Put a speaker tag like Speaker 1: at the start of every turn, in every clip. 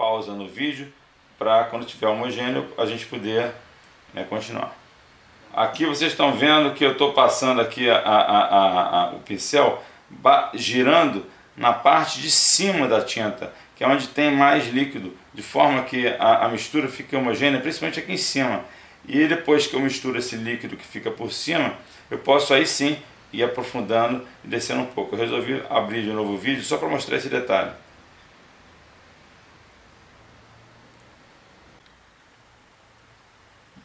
Speaker 1: pausa no vídeo para quando tiver homogêneo a gente poder continuar. Aqui vocês estão vendo que eu estou passando aqui o pincel girando na parte de cima da tinta, que é onde tem mais líquido, de forma que a mistura fique homogênea, principalmente aqui em cima. E depois que eu misturo esse líquido que fica por cima, eu posso aí sim ir aprofundando e descendo um pouco. Eu resolvi abrir de novo o vídeo só para mostrar esse detalhe.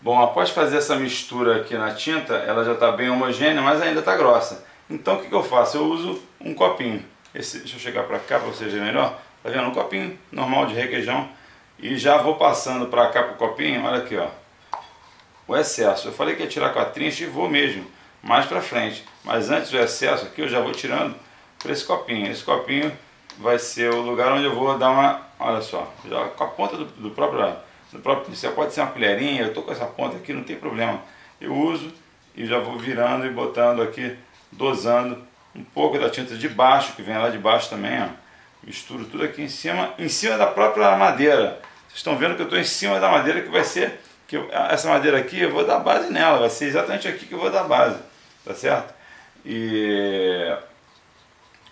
Speaker 1: Bom, após fazer essa mistura aqui na tinta, ela já está bem homogênea, mas ainda está grossa. Então o que eu faço? Eu uso um copinho. Deixa eu chegar para cá para vocês verem melhor. Tá vendo? Um copinho normal de requeijão. E já vou passando para cá para o copinho. Olha aqui, ó. O excesso. Eu falei que ia tirar com a trincha e vou mesmo. Mais para frente. Mas antes do excesso aqui eu já vou tirando para esse copinho. Esse copinho vai ser o lugar onde eu vou dar uma... Olha só. Já com a ponta do próprio pincel. Pode ser uma colherinha. Eu estou com essa ponta aqui, não tem problema. Eu uso e já vou virando e botando aqui, dosando um pouco da tinta de baixo, que vem lá de baixo também, ó. Misturo tudo aqui em cima da própria madeira. Vocês estão vendo que eu estou em cima da madeira, que vai ser, essa madeira aqui eu vou dar base nela, vai ser exatamente aqui que eu vou dar base, tá certo? E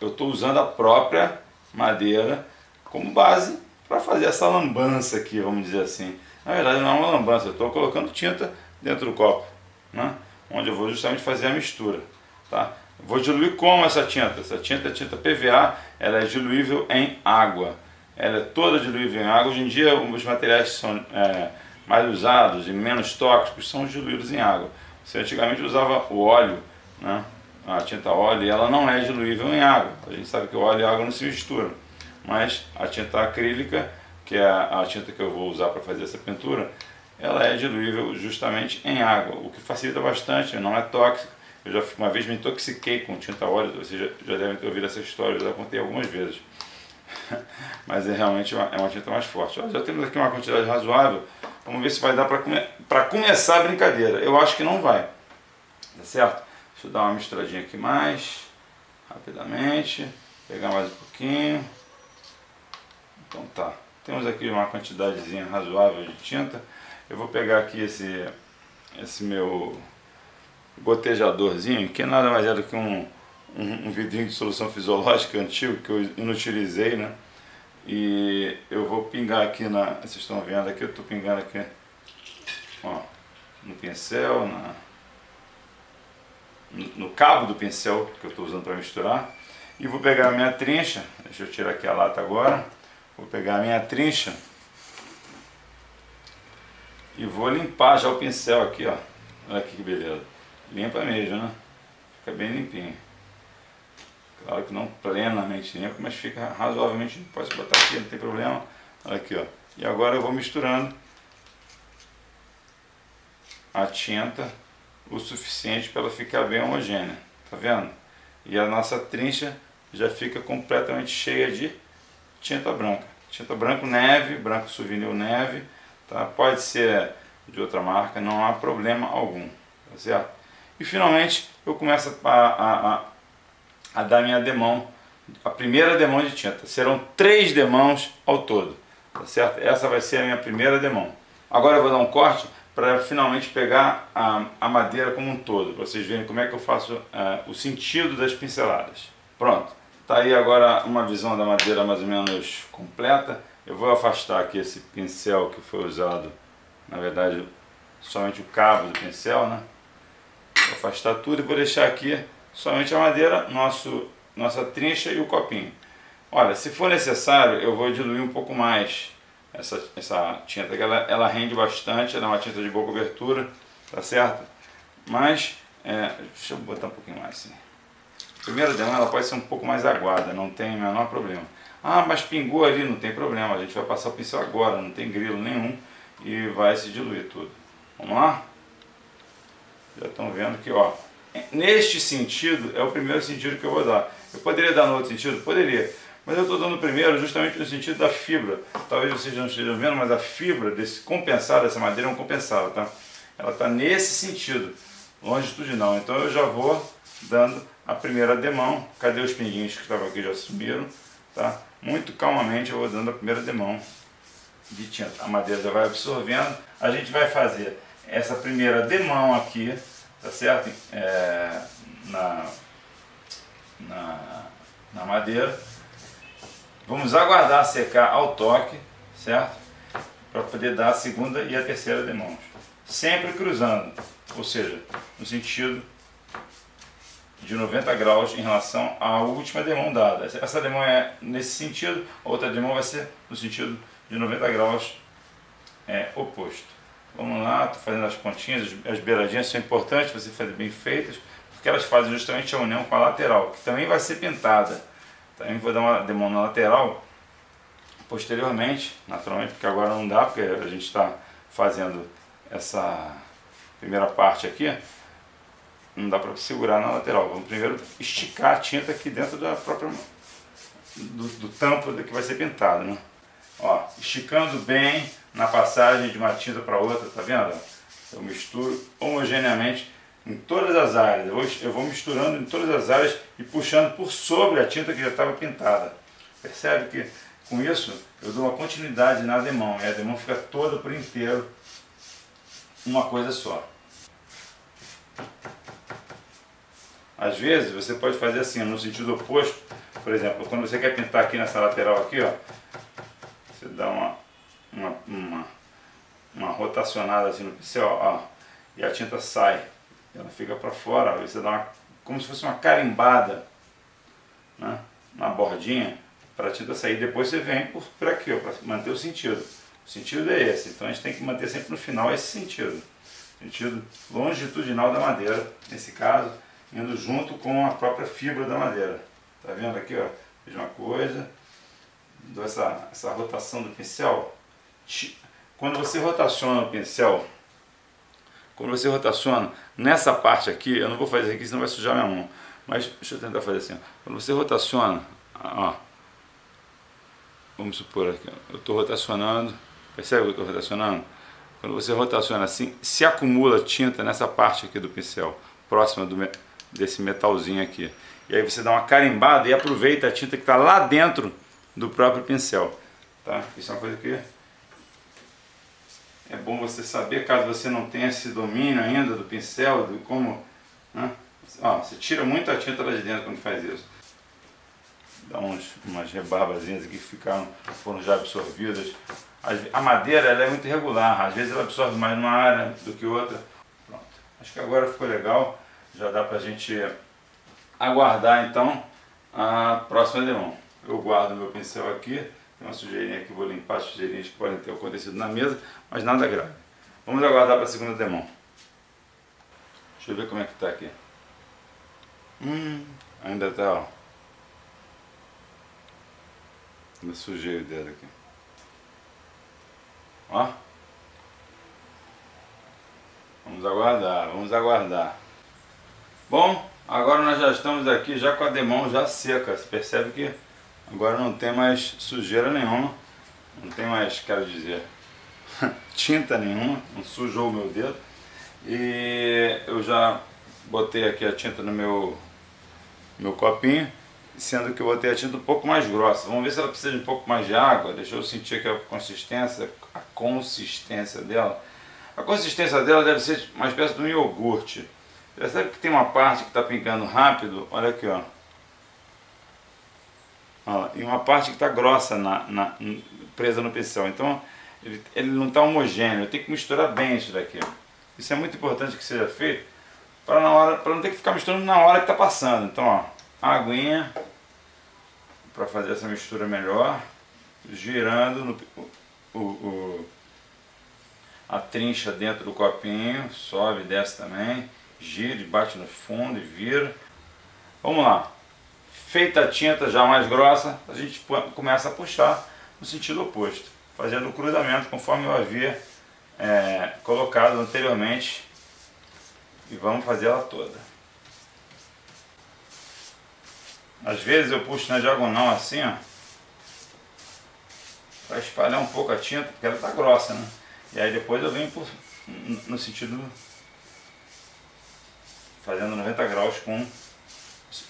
Speaker 1: eu estou usando a própria madeira como base para fazer essa lambança aqui, vamos dizer assim. Na verdade não é uma lambança, eu estou colocando tinta dentro do copo, né? Onde eu vou justamente fazer a mistura, tá? Vou diluir como essa tinta? Essa tinta é tinta PVA, ela é diluível em água. Ela é toda diluível em água. Hoje em dia os materiais que são mais usados e menos tóxicos são diluídos em água. Você antigamente usava o óleo, né? A tinta óleo, e ela não é diluível em água. A gente sabe que o óleo e a água não se misturam. Mas a tinta acrílica, que é a tinta que eu vou usar para fazer essa pintura, ela é diluível justamente em água, o que facilita bastante, não é tóxica. Eu já uma vez me intoxiquei com tinta óleo, vocês já devem ter ouvido essa história, eu já contei algumas vezes. Mas é realmente uma tinta mais forte. Já temos aqui uma quantidade razoável, vamos ver se vai dar para começar a brincadeira. Eu acho que não vai, tá certo? Deixa eu dar uma misturadinha aqui mais, rapidamente, pegar mais um pouquinho. Então tá, temos aqui uma quantidadezinha razoável de tinta. Eu vou pegar aqui esse meu gotejadorzinho, que nada mais é do que um vidrinho de solução fisiológica antigo que eu inutilizei, né? E eu vou pingar aqui vocês estão vendo aqui, eu estou pingando aqui, ó, no pincel, no cabo do pincel que eu estou usando para misturar. E vou pegar a minha trincha, deixa eu tirar aqui a lata agora, vou pegar a minha trincha e vou limpar já o pincel aqui, ó. Olha aqui que beleza. Limpa mesmo, né? Fica bem limpinho. Claro que não plenamente limpo, mas fica razoavelmente limpo. Pode botar aqui, não tem problema. Olha aqui, ó. E agora eu vou misturando a tinta o suficiente para ela ficar bem homogênea. Tá vendo? E a nossa trincha já fica completamente cheia de tinta branca. Tinta branco neve, branco souvenir neve. Tá? Pode ser de outra marca, não há problema algum, tá certo? E finalmente eu começo a dar minha demão, a primeira demão de tinta. Serão 3 demãos ao todo, tá certo? Essa vai ser a minha primeira demão. Agora eu vou dar um corte para finalmente pegar a madeira como um todo, para vocês verem como é que eu faço o sentido das pinceladas. Pronto, tá aí agora uma visão da madeira mais ou menos completa. Eu vou afastar aqui esse pincel que foi usado, na verdade, somente o cabo do pincel, né? Vou afastar tudo e vou deixar aqui somente a madeira, nossa trincha e o copinho. Olha, se for necessário, eu vou diluir um pouco mais essa tinta, que ela rende bastante, ela é uma tinta de boa cobertura, tá certo? Mas, deixa eu botar um pouquinho mais assim. Primeira demão, ela pode ser um pouco mais aguada, não tem o menor problema. Ah, mas pingou ali, não tem problema, a gente vai passar o pincel agora, não tem grilo nenhum e vai se diluir tudo. Vamos lá? Já estão vendo que, ó, neste sentido é o primeiro sentido que eu vou dar. Eu poderia dar no outro sentido? Poderia. Mas eu estou dando primeiro justamente no sentido da fibra. Talvez vocês não estejam vendo, mas a fibra desse compensado, dessa madeira é um compensado, tá? Ela está nesse sentido, longitudinal. Então eu já vou dando a primeira demão. Cadê os pinguinhos que estavam aqui? Já subiram, tá? Muito calmamente eu vou dando a primeira demão de tinta. A madeira já vai absorvendo. A gente vai fazer essa primeira demão aqui, tá certo? Na madeira. Vamos aguardar secar ao toque, certo? Para poder dar a segunda e a terceira demãos. Sempre cruzando, ou seja, no sentido de 90 graus em relação à última demão dada. Essa demão é nesse sentido, a outra demão vai ser no sentido de 90 graus oposto. Vamos lá, estou fazendo as pontinhas, as beiradinhas são importantes você fazer bem feitas, porque elas fazem justamente a união com a lateral, que também vai ser pintada. Também vou dar uma demão na lateral posteriormente, naturalmente, porque agora não dá, porque a gente está fazendo essa primeira parte aqui, não dá para segurar na lateral. Vamos primeiro esticar a tinta aqui dentro da própria do tampo que vai ser pintado, né? Ó, esticando bem na passagem de uma tinta para outra, tá vendo? Eu misturo homogeneamente em todas as áreas. Eu vou misturando em todas as áreas e puxando por sobre a tinta que já estava pintada. Percebe que com isso eu dou uma continuidade na demão e a demão fica toda por inteiro uma coisa só. Às vezes você pode fazer assim, no sentido oposto. Por exemplo, quando você quer pintar aqui nessa lateral aqui, ó, você dá uma rotacionada assim no pincel, ó, e a tinta sai, ela fica para fora, ó, você dá como se fosse uma carimbada, né, na bordinha para a tinta sair. Depois você vem por aqui, ó, para manter o sentido. O sentido é esse, então a gente tem que manter sempre no final esse sentido. Sentido longitudinal da madeira, nesse caso, indo junto com a própria fibra da madeira. Tá vendo aqui, ó? Fiz uma coisa, dou essa rotação do pincel. Quando você rotaciona o pincel, nessa parte aqui, eu não vou fazer aqui senão vai sujar minha mão, mas deixa eu tentar fazer assim, ó. Quando você rotaciona, ó, vamos supor aqui, ó, eu estou rotacionando, percebe que eu estou rotacionando? Quando você rotaciona assim, se acumula tinta nessa parte aqui do pincel, próxima desse metalzinho aqui. E aí você dá uma carimbada e aproveita a tinta que está lá dentro do próprio pincel. Tá? Isso é uma coisa que é bom você saber, caso você não tenha esse domínio ainda do pincel, de como, né? Ó, você tira muito a tinta lá de dentro quando faz isso. Dá umas rebarbazinhas aqui que foram já absorvidas. A madeira ela é muito irregular, às vezes ela absorve mais numa área do que outra. Pronto. Acho que agora ficou legal, já dá pra gente aguardar então a próxima demão. Eu guardo meu pincel aqui, tem uma sujeirinha aqui, vou limpar as sujeirinhas que podem ter acontecido na mesa, mas nada grave. Vamos aguardar para a segunda demão. Deixa eu ver como é que tá aqui. Ainda tá, ó. Ainda sujei o dedo aqui. Ó. Vamos aguardar. Bom, agora nós já estamos aqui já com a demão já seca. Você percebe que agora não tem mais sujeira nenhuma. Não tem mais, quero dizer, tinta nenhuma. Não sujou o meu dedo. E eu já botei aqui a tinta no meu copinho, sendo que eu botei a tinta um pouco mais grossa. Vamos ver se ela precisa de um pouco mais de água. Deixa eu sentir aqui a consistência dela. A consistência dela deve ser uma espécie de um iogurte. Percebe que tem uma parte que está pingando rápido, olha aqui, ó. Ó, e uma parte que está grossa presa no pincel. Então ele não está homogêneo, eu tenho que misturar bem isso daqui. Isso é muito importante que seja feito para não ter que ficar misturando na hora que está passando. Então, ó, aguinha para fazer essa mistura melhor, girando a trincha dentro do copinho, sobe e desce também, gira, bate no fundo e vira. Vamos lá. Feita a tinta já mais grossa, a gente começa a puxar no sentido oposto, fazendo o cruzamento conforme eu havia colocado anteriormente, e vamos fazer ela toda. Às vezes eu puxo na diagonal assim, ó, para espalhar um pouco a tinta, porque ela está grossa, né? E aí depois eu venho no sentido fazendo 90 graus com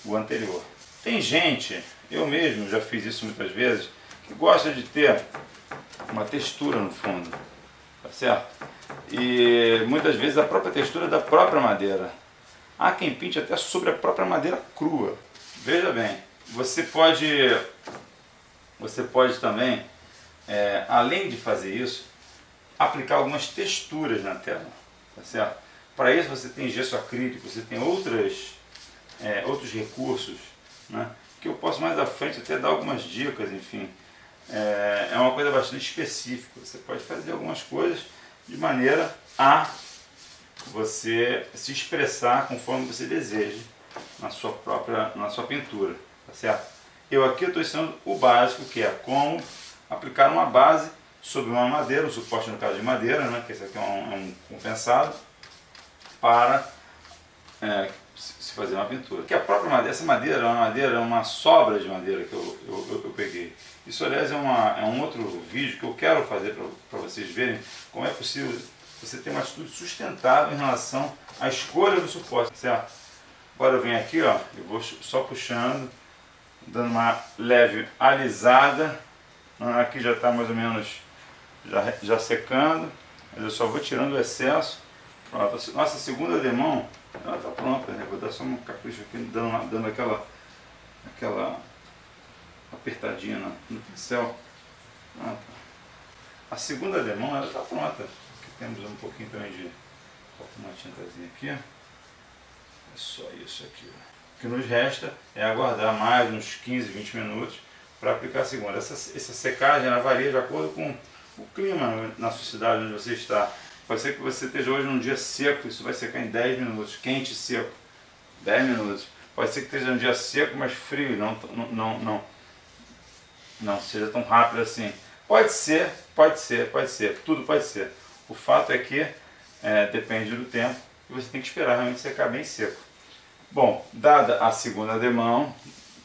Speaker 1: o anterior. Tem gente, eu mesmo já fiz isso muitas vezes, que gosta de ter uma textura no fundo, tá certo? E muitas vezes a própria textura da própria madeira. Há quem pinte até sobre a própria madeira crua. Veja bem, você pode também, além de fazer isso, aplicar algumas texturas na tela, tá certo? Para isso você tem gesso acrílico, você tem outros recursos, né, que eu posso mais à frente até dar algumas dicas, enfim. É uma coisa bastante específica. Você pode fazer algumas coisas de maneira a você se expressar conforme você deseja na sua pintura, tá certo? Eu aqui estou ensinando o básico, que é como aplicar uma base sobre uma madeira, um suporte no caso de madeira, né, que esse aqui é um compensado, para se fazer uma pintura. Que a própria madeira, essa madeira é uma sobra de madeira que eu peguei. Isso, aliás, é um outro vídeo que eu quero fazer para vocês verem como é possível você ter uma atitude sustentável em relação à escolha do suporte, certo? Agora eu venho aqui, ó, eu vou só puxando, dando uma leve alisada. Aqui já está mais ou menos já secando, mas eu só vou tirando o excesso. Pronto, nossa segunda demão, ela está pronta, né? Vou dar só um capricho aqui, dando aquela apertadinha no pincel. Pronto. A segunda demão, ela está pronta. Aqui temos um pouquinho também de uma tintazinha aqui. É só isso aqui. O que nos resta é aguardar mais uns 15, 20 minutos para aplicar a segunda. Essa secagem ela varia de acordo com o clima na sua cidade onde você está. Pode ser que você esteja hoje num dia seco, isso vai secar em 10 minutos, quente e seco, 10 minutos. Pode ser que esteja num dia seco, mas frio, não seja tão rápido assim. Pode ser, tudo pode ser. O fato é que depende do tempo e você tem que esperar realmente secar bem seco. Bom, dada a segunda demão,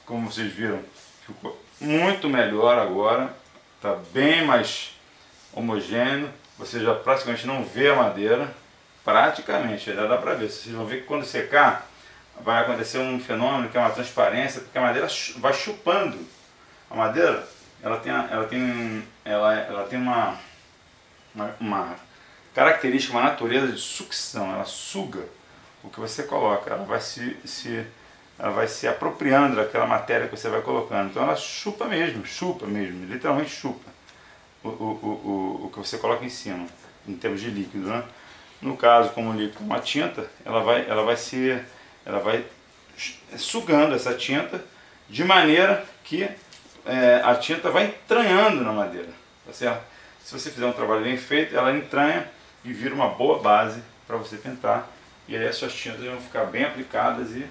Speaker 1: como vocês viram, ficou muito melhor agora, está bem mais homogêneo. Você já praticamente não vê a madeira, praticamente, já dá para ver. Vocês vão ver que quando secar vai acontecer um fenômeno que é uma transparência, porque a madeira vai chupando. A madeira ela tem uma característica, uma natureza de sucção. Ela suga o que você coloca, ela vai se apropriando daquela matéria que você vai colocando. Então ela chupa mesmo, literalmente chupa o que você coloca em cima, em termos de líquido, né? No caso, como o líquido é uma tinta, ela vai sugando essa tinta de maneira que a tinta vai entranhando na madeira, tá certo? Se você fizer um trabalho bem feito, ela entranha e vira uma boa base para você pintar, e aí as suas tintas vão ficar bem aplicadas e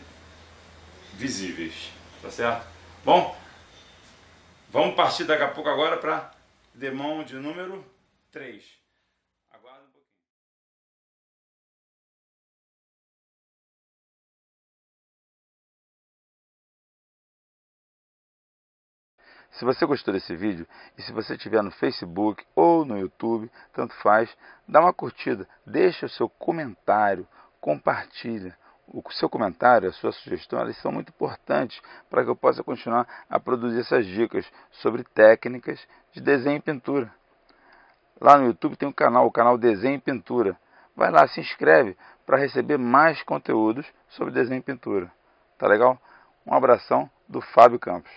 Speaker 1: visíveis, tá certo? Bom, vamos partir daqui a pouco agora para demão de número 3. Aguarda um pouquinho. Se você gostou desse vídeo, e se você estiver no Facebook ou no YouTube, tanto faz, dá uma curtida, deixa o seu comentário, compartilha. O seu comentário, a sua sugestão, elas são muito importantes para que eu possa continuar a produzir essas dicas sobre técnicas de desenho e pintura. Lá no YouTube tem o canal Desenho e Pintura. Vai lá, se inscreve para receber mais conteúdos sobre desenho e pintura. Tá legal? Um abração do Fábio Campos.